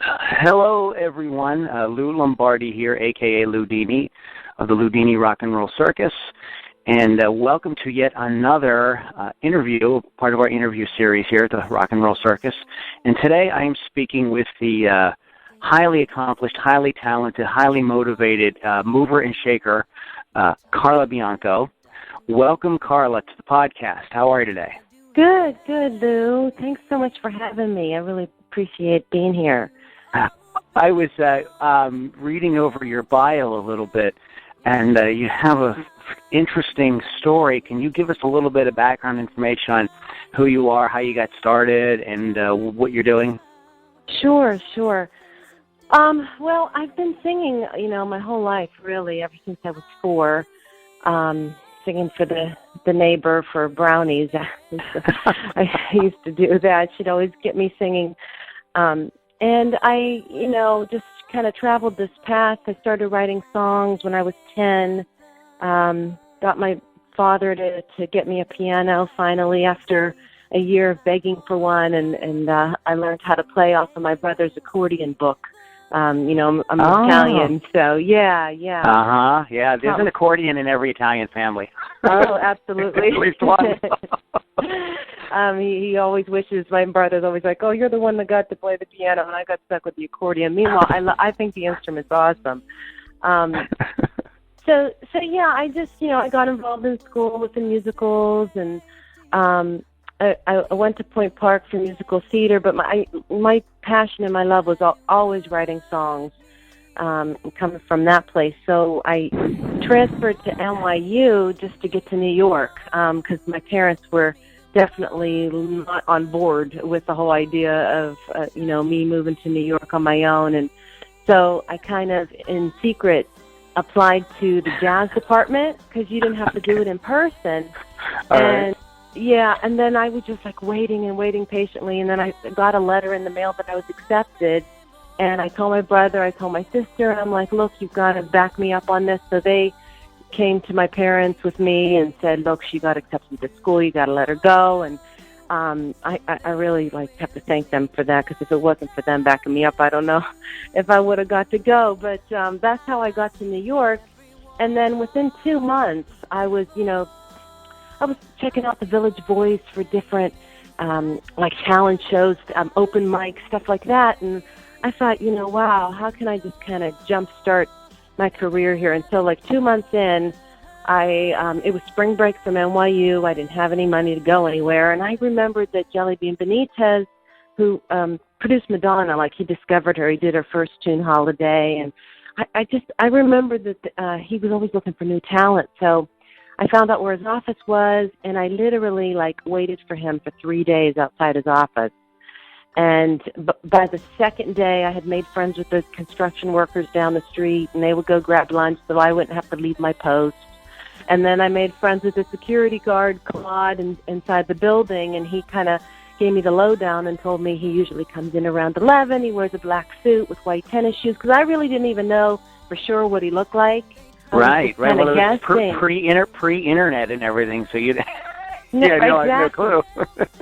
Hello, everyone. LouLombardi here, a.k.a. Loudini, of the Loudini Rock and Roll Circus. And welcome to yet another interview, part of our interview series here at the Rock and Roll Circus. And today I am speaking with the highly accomplished, highly talented, highly motivated mover and shaker, Carla Bianco. Welcome, Carla, to the podcast. How are you today? Good, Lou. Thanks so much for having me. I really appreciate being here. I was reading over your bio a little bit, and you have an interesting story. Can you give us a little bit of background information on who you are, how you got started, and what you're doing? Sure. Well, I've been singing, my whole life, really, ever since I was 4, singing for the neighbor for brownies. I used to do that. She'd always get me singing. And I, just kind of traveled this path. I started writing songs when I was 10. Got my father to get me a piano finally after a year of begging for one. And I learned how to play off of my brother's accordion book. I'm Italian, so yeah. Uh-huh, yeah. There's an accordion in every Italian family. Oh, absolutely. At least one. He always wishes, my brother's always like, oh, you're the one that got to play the piano, and I got stuck with the accordion. Meanwhile, I think the instrument's awesome. So yeah, I just, I got involved in school with the musicals, and I went to Point Park for musical theater, but my passion and my love was always writing songs, coming from that place. So I transferred to NYU just to get to New York, because my parents were definitely not on board with the whole idea of, me moving to New York on my own. And so I kind of, in secret, applied to the jazz department because you didn't have to do it in person. And yeah, and then I was just like waiting patiently, and then I got a letter in the mail that I was accepted, and I told my brother, I told my sister, and I'm like, look, you've got to back me up on this. So they came to my parents with me and said, look, she got accepted to school, you got to let her go. And I really have to thank them for that, because if it wasn't for them backing me up, I don't know if I would have got to go. But that's how I got to New York. And then within 2 months, I was checking out the Village Voice for different, talent shows, open mics, stuff like that. And I thought, wow, how can I just kind of jumpstart my career here? And so 2 months in, it was spring break from NYU. I didn't have any money to go anywhere. And I remembered that Jellybean Benitez, who produced Madonna, he discovered her. He did her first tune, Holiday. And I remembered that he was always looking for new talent. So I found out where his office was, and I literally waited for him for 3 days outside his office. And by the second day, I had made friends with the construction workers down the street, and they would go grab lunch so I wouldn't have to leave my post. And then I made friends with the security guard, Claude, inside the building, and he kind of gave me the lowdown and told me he usually comes in around 11. He wears a black suit with white tennis shoes, because I really didn't even know for sure what he looked like. Right. Well, it was pre-internet and everything, so you had no clue.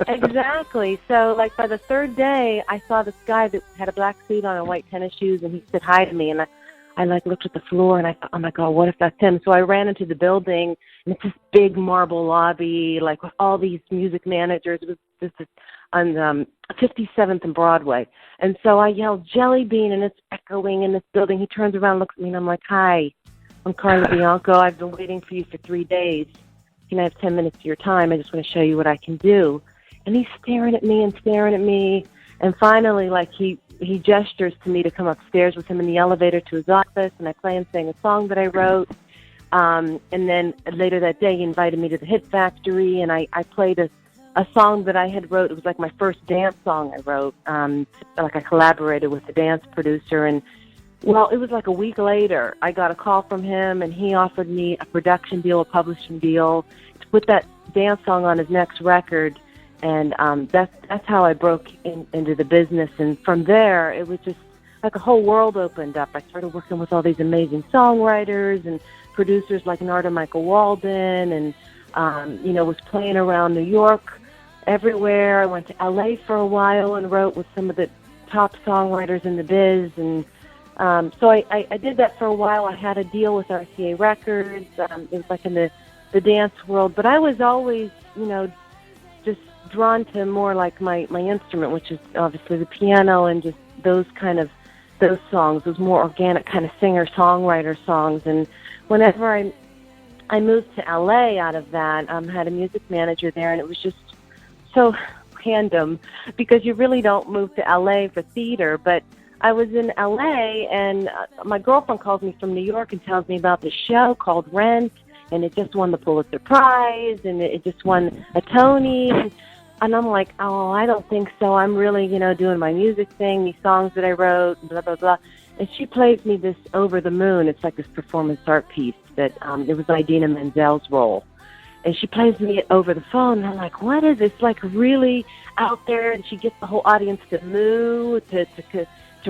Exactly. So, by the third day, I saw this guy that had a black suit on and white tennis shoes, and he said hi to me, and I looked at the floor, and I thought, oh my God, what if that's him? So I ran into the building, and it's this big marble lobby, with all these music managers. It was on 57th and Broadway. And so I yelled, Jellybean, and it's echoing in this building. He turns around, looks at me, and I'm like, hi, I'm Carla Bianco. I've been waiting for you for 3 days. Can I have 10 minutes of your time? I just want to show you what I can do. And he's staring at me. And finally, he gestures to me to come upstairs with him in the elevator to his office, and I play him sing a song that I wrote. And then later that day, he invited me to the Hit Factory, and I played a song that I had wrote. It was my first dance song I wrote. I collaborated with the dance producer, and well, it was a week later, I got a call from him, and he offered me a production deal, a publishing deal, to put that dance song on his next record. And that's how I broke into the business. And from there, it was just a whole world opened up. I started working with all these amazing songwriters and producers like Narada Michael Walden, and was playing around New York, everywhere. I went to LA for a while and wrote with some of the top songwriters in the biz, and so I did that for a while. I had a deal with RCA Records. It was like in the dance world, but I was always, just drawn to more like my instrument, which is obviously the piano, and just those songs, those more organic kind of singer-songwriter songs. And whenever I moved to LA out of that, had a music manager there, and it was just so random because you really don't move to LA for theater, but I was in LA, and my girlfriend calls me from New York and tells me about this show called Rent, and it just won the Pulitzer Prize, and it just won a Tony, and I'm like, oh, I don't think so. I'm really, doing my music thing, these songs that I wrote, blah, blah, blah. And she plays me this Over the Moon. It's like this performance art piece that it was Idina Menzel's role. And she plays me over the phone, and I'm like, what is this? Like really out there, and she gets the whole audience to moo, to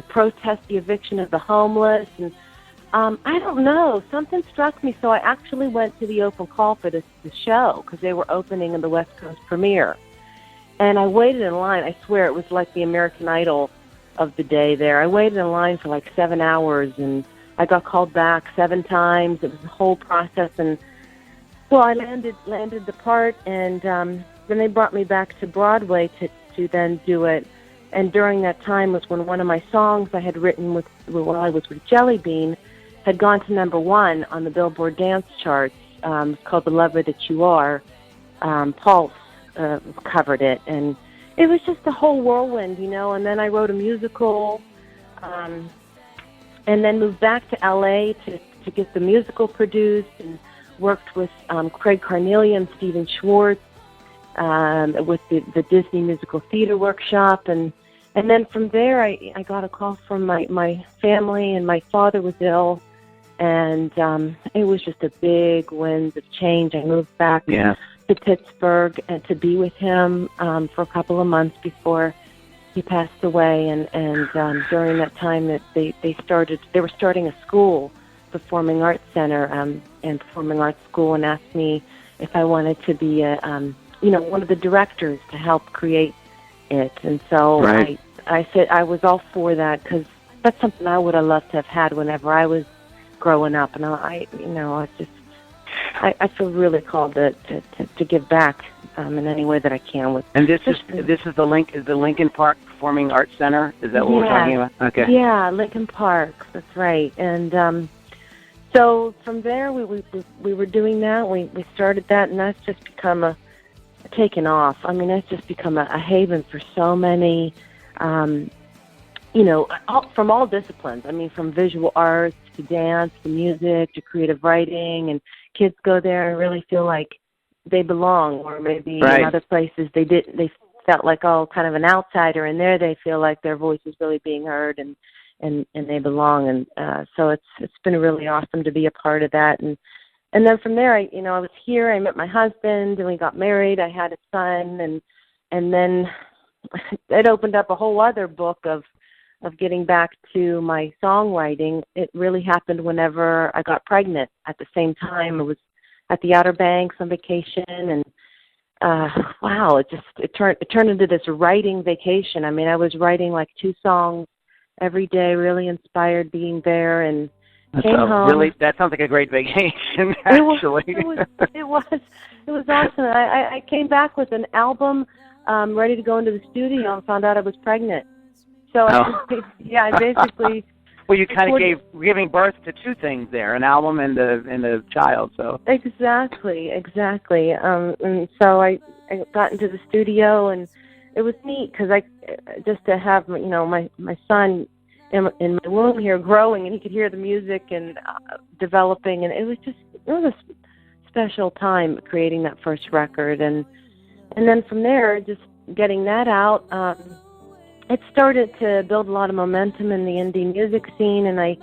protest the eviction of the homeless. And I don't know, something struck me, so I actually went to the open call for the show because they were opening in the West Coast premiere. And I waited in line. I swear it was like the American Idol of the day there. I waited in line for like 7 hours, and I got called back 7 times. It was a whole process, and so I landed the part, and then they brought me back to Broadway to then do it. And during that time was when one of my songs I had written while I was with Jellybean had gone to #1 on the Billboard Dance charts. It's called The Lover That You Are. Pulse covered it, and it was just a whole whirlwind, and then I wrote a musical, and then moved back to LA to get the musical produced, and worked with Craig Carnelia and Stephen Schwartz with the Disney Musical Theater Workshop, and then from there I got a call from my family, and my father was ill, and it was just a big wind of change. I moved back to Pittsburgh and to be with him for a couple of months before he passed away, and during that time that they were starting a school, Performing Arts Center, and Performing Arts School, and asked me if I wanted to be one of the directors to help create it. And so I said I was all for that, because that's something I would have loved to have had whenever I was growing up, and I feel really called to give back in any way that I can. And this is the Lincoln Park Performing Arts Center. Is that what we're talking about? Okay. Yeah, Lincoln Park. That's right. And so from there, we were doing that. We started that, and that's just become taken off. I mean, it's just become a haven for so many, from all disciplines. I mean, from visual arts to dance to music to creative writing, and kids go there and really feel like they belong, or maybe in other places they felt like kind of an outsider, and there they feel like their voice is really being heard and they belong, and so it's been really awesome to be a part of that. And then from there, I was here. I met my husband, and we got married. I had a son, and then it opened up a whole other book of getting back to my songwriting. It really happened whenever I got pregnant. At the same time, I was at the Outer Banks on vacation, and it turned into this writing vacation. I mean, I was writing like 2 songs every day, really inspired being there, and came home. Really, that sounds like a great vacation, actually. It was awesome. I came back with an album ready to go into the studio, and found out I was pregnant. So I basically. Well, you kind of giving birth to 2 things there: an album and the child. So exactly. And so I got into the studio, and it was neat because I just to have my son in my womb here growing, and he could hear the music and developing, and it was a special time creating that first record, and then from there, just getting that out. It started to build a lot of momentum in the indie music scene, and I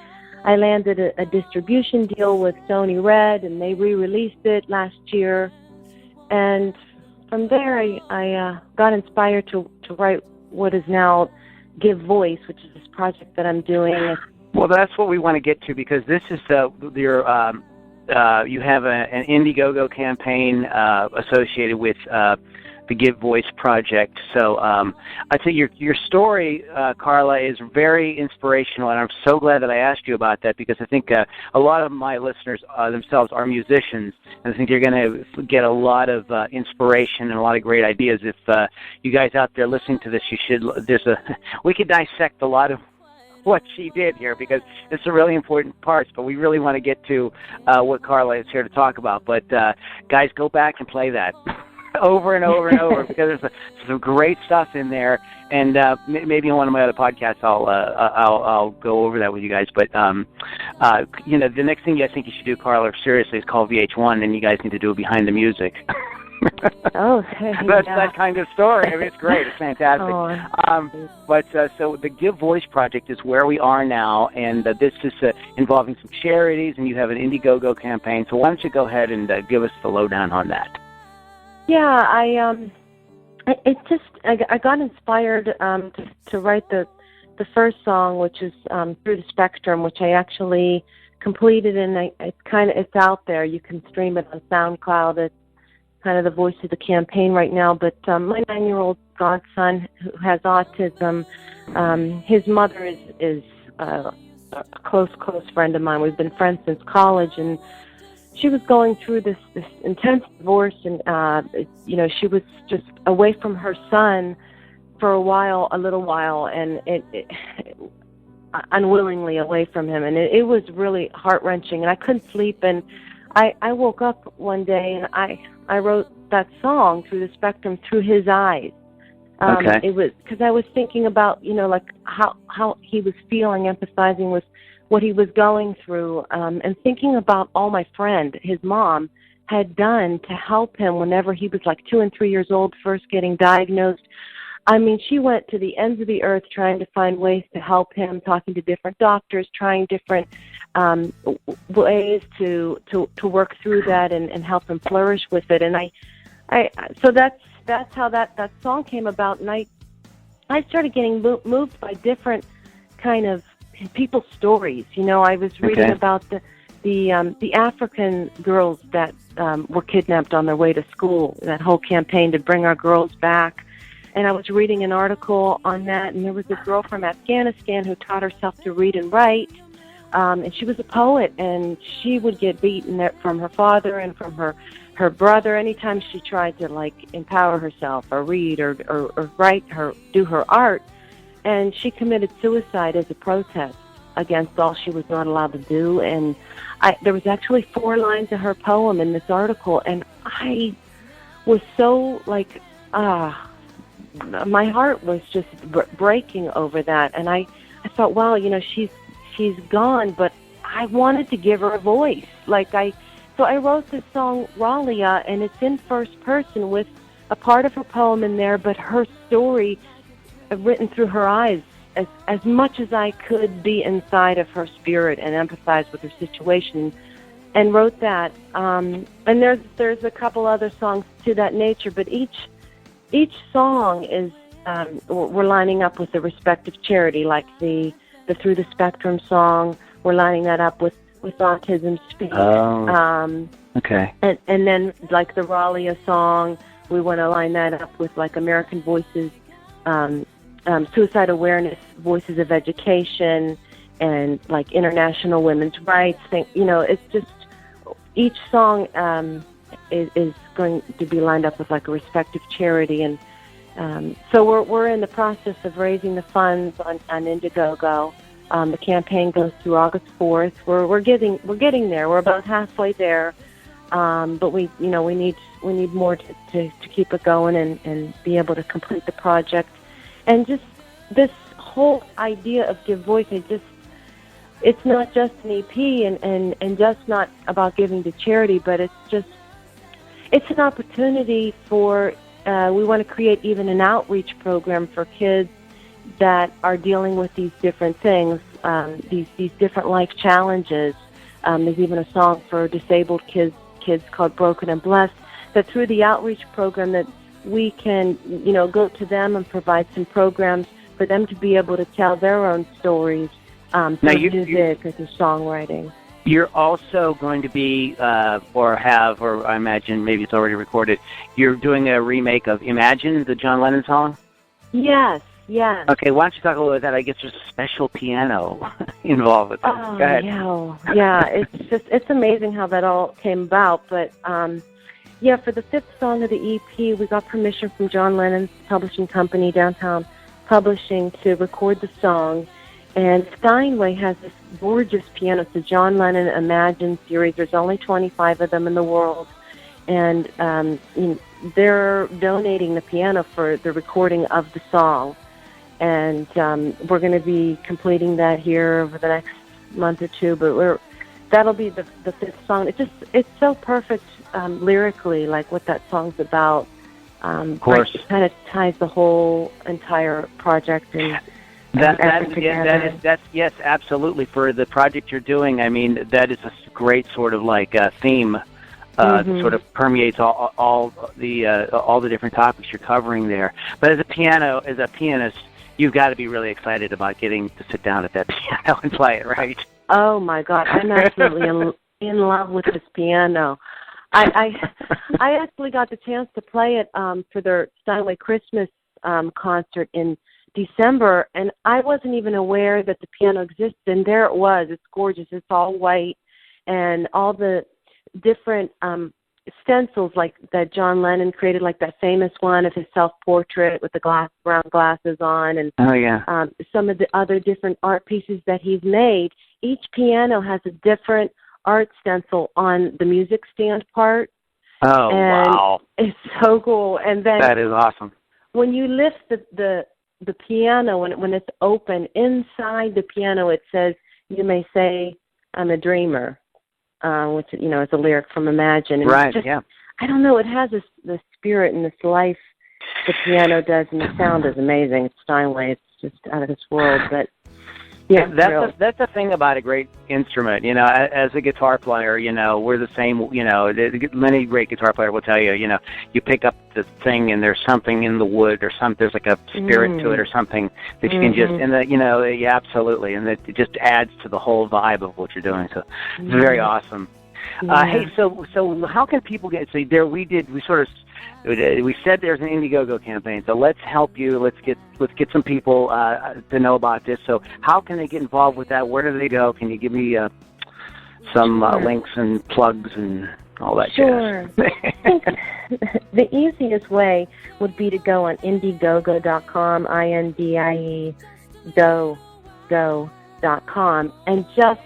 landed a distribution deal with Sony Red, and they re-released it last year. And from there, I got inspired to write what is now Give Voice, which is this project that I'm doing. Well, that's what we want to get to, because this is you have an Indiegogo campaign associated with the Give Voice Project. So I'd say your story, Carla, is very inspirational, and I'm so glad that I asked you about that, because I think a lot of my listeners themselves are musicians, and I think you're going to get a lot of inspiration and a lot of great ideas. If you guys out there listening to this, you should. We could dissect a lot of what she did here, because it's a really important parts, but we really want to get to what Carla is here to talk about. But guys, go back and play that over and over and over, because there's some great stuff in there, and maybe in one of my other podcasts I'll go over that with you guys. But the next thing I think you should do, Carla, seriously, is call VH1, and you guys need to do it Behind the Music. Oh, that's that kind of story. I mean, it's great. It's fantastic. So the Give Voice Project is where we are now, and this is involving some charities, and you have an Indiegogo campaign. So why don't you go ahead and give us the lowdown on that? Yeah, I got inspired to write the first song, which is Through the Spectrum, which I actually completed, and it's out there. You can stream it on SoundCloud. It's kind of the voice of the campaign right now. But my 9-year-old godson, who has autism, his mother is a close friend of mine. We've been friends since college, and she was going through this intense divorce, and she was just away from her son for a little while, and unwillingly away from him, and it was really heart-wrenching, and I couldn't sleep. And I woke up one day, and I wrote that song, Through the Spectrum, through his eyes. Okay. It was because I was thinking about like how he was feeling, empathizing with what he was going through, and thinking about all my friend, his mom, had done to help him whenever he was like 2 and 3 years old, first getting diagnosed. I mean, she went to the ends of the earth trying to find ways to help him, talking to different doctors, trying different ways to work through that and help him flourish with it. And so that's how that song came about. And I started getting moved by different kind of people's stories. I was reading about the African girls that were kidnapped on their way to school, that whole campaign to bring our girls back. And I was reading an article on that, and there was a girl from Afghanistan who taught herself to read and write, and she was a poet, and she would get beaten from her father and from her brother anytime she tried to empower herself or read or write do her art. And she committed suicide as a protest against all she was not allowed to do. And there was actually 4 lines of her poem in this article, and I was so my heart was just breaking over that. And I thought, wow, she's gone, but I wanted to give her a voice. So I wrote this song, Ralia, and it's in first person with a part of her poem in there, but her story written through her eyes, as much as I could be inside of her spirit and empathize with her situation, and wrote that. And there's a couple other songs to that nature, but each song is we're lining up with the respective charity, like the Through the Spectrum song. We're lining that up with Autism Speak. Oh. Okay. And then like the Ralia song, we want to line that up with American Voices, Suicide Awareness, Voices of Education, and International Women's Rights. It's just each song is going to be lined up with a respective charity, and so we're in the process of raising the funds on Indiegogo. The campaign goes through August 4th. We're getting there. We're about halfway there, but we need more to keep it going and be able to complete the project. And just this whole idea of Give Voice, it's not just an EP and just not about giving to charity, but it's an opportunity for, we want to create even an outreach program for kids that are dealing with these different things, these different life challenges. There's even a song for disabled kids called Broken and Blessed, that through the outreach program that we can, go to them and provide some programs for them to be able to tell their own stories through music and through songwriting. You're also going to be, or I imagine maybe it's already recorded, you're doing a remake of Imagine, the John Lennon song? Yes, yes. Okay, why don't you talk a little about that? I guess there's a special piano involved with this. Oh, Go ahead. yeah, it's amazing how that all came about. But, for the 5th song of the EP, we got permission from John Lennon's publishing company, Downtown Publishing, to record the song. And Steinway has this gorgeous piano. It's a John Lennon Imagine series. There's only 25 of them in the world. And they're donating the piano for the recording of the song. And we're going to be completing that here over the next month or two. But that'll be the 5th song. It's so perfect lyrically, like what that song's about. Of course. It kind of ties the whole entire project and that's yes, absolutely. For the project you're doing, I mean, that is a great sort of like theme that sort of permeates all the different topics you're covering there. But as a pianist, you've got to be really excited about getting to sit down at that piano and play it, right? Oh my God, I'm absolutely in love with this piano. I actually got the chance to play it for their Steinway Christmas concert in December, and I wasn't even aware that the piano existed, and there it was. It's gorgeous. It's all white, and all the different stencils like that John Lennon created, like that famous one of his self-portrait with the brown glasses on, and some of the other different art pieces that he's made. Each piano has a different art stencil on the music stand part. Oh, and wow. It's so cool. And then that is awesome. When you lift the piano, when it's open, inside the piano it says, "You may say I'm a dreamer," which, is a lyric from Imagine. And right, I don't know, it has this spirit and this life the piano does, and the sound is amazing. It's Steinway. It's just out of this world. But yeah, that's the thing about a great instrument. As a guitar player, we're the same. Many great guitar players will tell you, you pick up the thing and there's something in the wood or something. There's like a spirit to it or something that you can just, and absolutely, and it just adds to the whole vibe of what you're doing. So it's very awesome. Yeah. Hey, so how can people get? So there, we said there's an Indiegogo campaign. So let's help you. Let's get some people to know about this. So how can they get involved with that? Where do they go? Can you give me some links and plugs and all that? Sure. I think the easiest way would be to go on Indiegogo.com, INDIE go.com, and just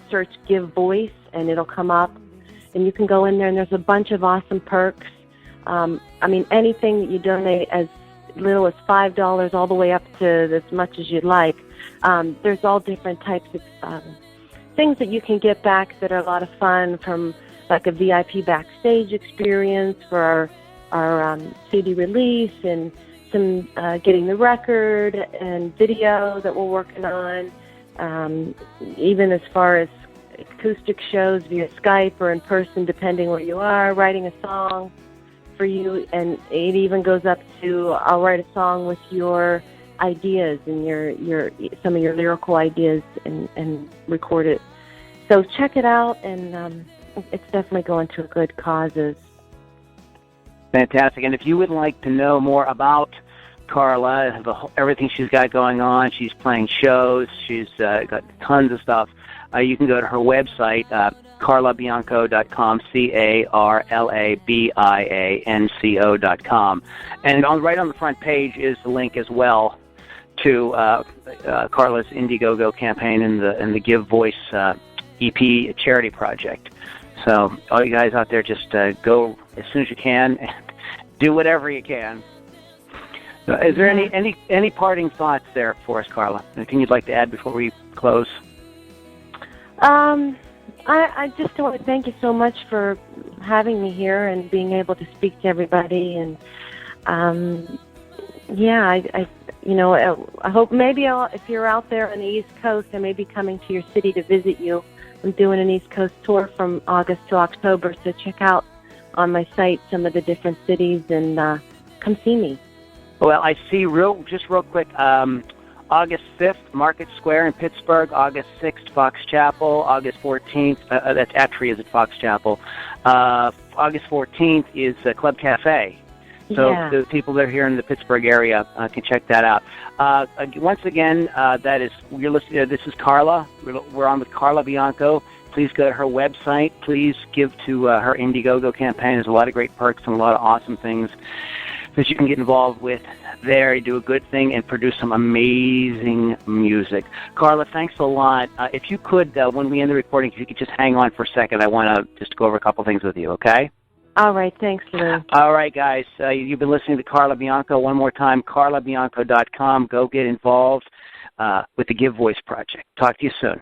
search Give Voice, and it'll come up. And you can go in there, and there's a bunch of awesome perks. Anything that you donate, as little as $5 all the way up to as much as you'd like. There's all different types of things that you can get back that are a lot of fun, from like a VIP backstage experience for our CD release, and some getting the record and video that we're working on, even as far as acoustic shows via Skype or in person, depending where you are, writing a song for you, and it even goes up to, I'll write a song with your ideas and your some of your lyrical ideas and record it. So check it out, and it's definitely going to good causes. Fantastic. And if you would like to know more about Carla, everything she's got going on, she's playing shows, she's got tons of stuff, you can go to her website, carlabianco.com, CarlaBianco.com. And right on the front page is the link as well to Carla's Indiegogo campaign and the Give Voice EP charity project. So all you guys out there, just go as soon as you can and do whatever you can. Is there any parting thoughts there for us, Carla? Anything you'd like to add before we close? I just want to thank you so much for having me here and being able to speak to everybody. And I hope maybe if you're out there on the East Coast, I may be coming to your city to visit you. I'm doing an East Coast tour from August to October, so check out on my site some of the different cities and come see me. Well, I see, real quick, August 5th, Market Square in Pittsburgh. August 6th, Fox Chapel. August 14th, that's Atria is at Fox Chapel. August 14th is Club Cafe. So the people that are here in the Pittsburgh area can check that out. Once again, that is you're listening. This is Carla. We're on with Carla Bianco. Please go to her website. Please give to her Indiegogo campaign. There's a lot of great perks and a lot of awesome things that you can get involved with there. You do a good thing and produce some amazing music. Carla, thanks a lot. If you could, when we end the recording, if you could just hang on for a second, I want to just go over a couple things with you, okay? All right. Thanks, Lou. All right, guys. You've been listening to Carla Bianco. One more time, carlabianco.com. Go get involved with the Give Voice Project. Talk to you soon.